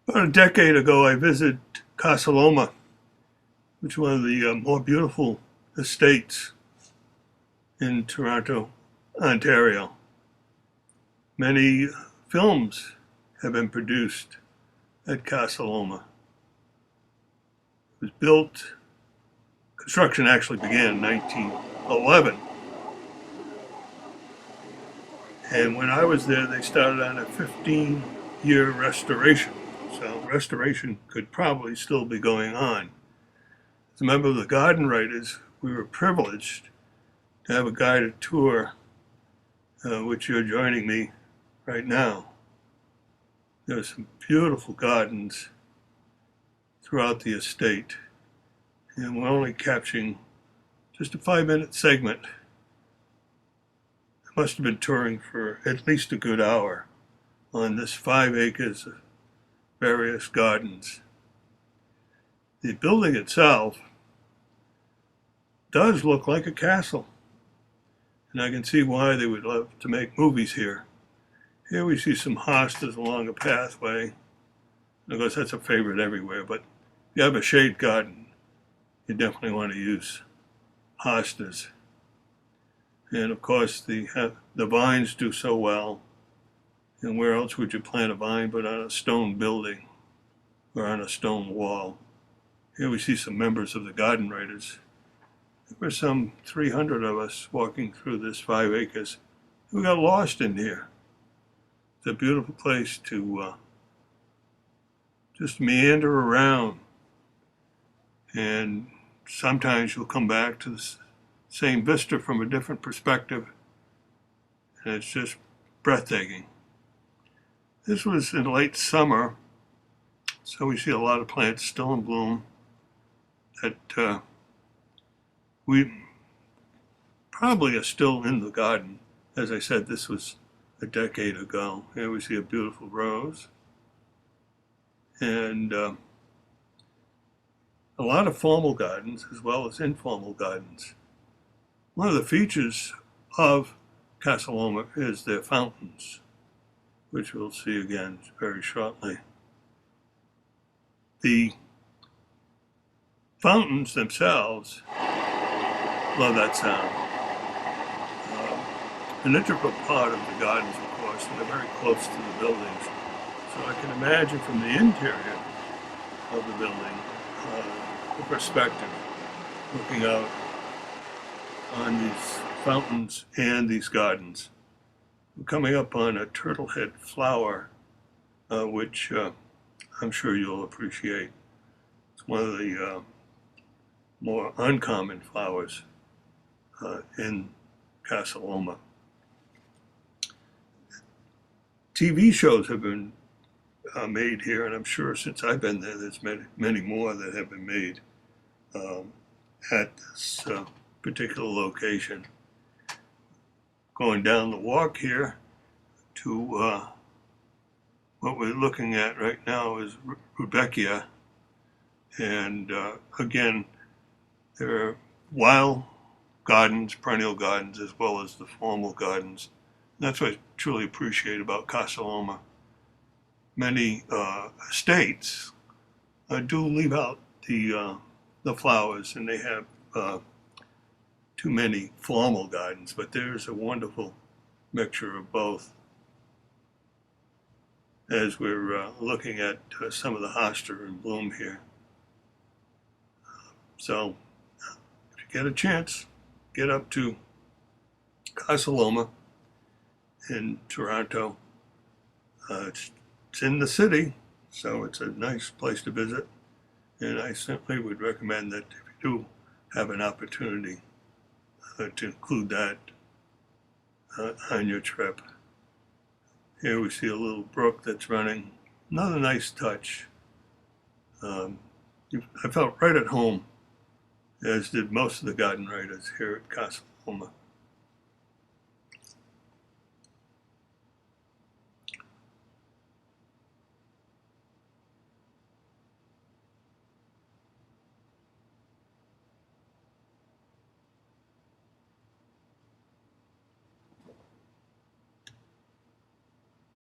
About a decade ago, I visited Casa Loma, which is one of the more beautiful estates in Toronto, Ontario. Many films have been produced at Casa Loma. It was built, construction actually began in 1911. And when I was there, they started on a 15-year restoration. So restoration could probably still be going on. As a member of the Garden Writers, we were privileged to have a guided tour, which you're joining me right now. There are some beautiful gardens throughout the estate, and we're only capturing just a 5-minute segment. I must have been touring for at least a good hour on this 5 acres of various gardens. The building itself does look like a castle, and I can see why they would love to make movies here. Here we see some hostas along a pathway. Of course, that's a favorite everywhere, but if you have a shade garden, you definitely want to use hostas. And of course, the vines do so well. And where else would you plant a vine but on a stone building or on a stone wall? Here we see some members of the Garden Writers. There were some 300 of us walking through this 5 acres. We got lost in here. It's a beautiful place to just meander around. And sometimes you'll come back to the same vista from a different perspective. And it's just breathtaking. This was in late summer, so we see a lot of plants still in bloom that we probably are still in the garden. As I said, this was a decade ago. Here we see a beautiful rose. And a lot of formal gardens as well as informal gardens. One of the features of Casa Loma is their fountains, which we'll see again very shortly. The fountains themselves, love that sound. An integral part of the gardens, of course, and they're very close to the buildings. So I can imagine from the interior of the building, the perspective, looking out on these fountains and these gardens. We're coming up on a turtlehead flower, which I'm sure you'll appreciate. It's one of the more uncommon flowers in Casa Loma. TV shows have been made here, and I'm sure since I've been there, there's many more that have been made at this particular location. Going down the walk here to what we're looking at right now is Rudbeckia, and again, there are wild gardens, perennial gardens, as well as the formal gardens. And that's what I truly appreciate about Casa Loma. Many estates do leave out the flowers, and they have too many formal gardens, but there's a wonderful mixture of both. As we're looking at some of the hosta in bloom here. So, if you get a chance, get up to Casa Loma in Toronto. It's in the city, so it's a nice place to visit, and I simply would recommend that if you do have an opportunity to include that on your trip. Here we see a little brook that's running. Another nice touch. I felt right at home, as did most of the garden writers here at Casa Loma.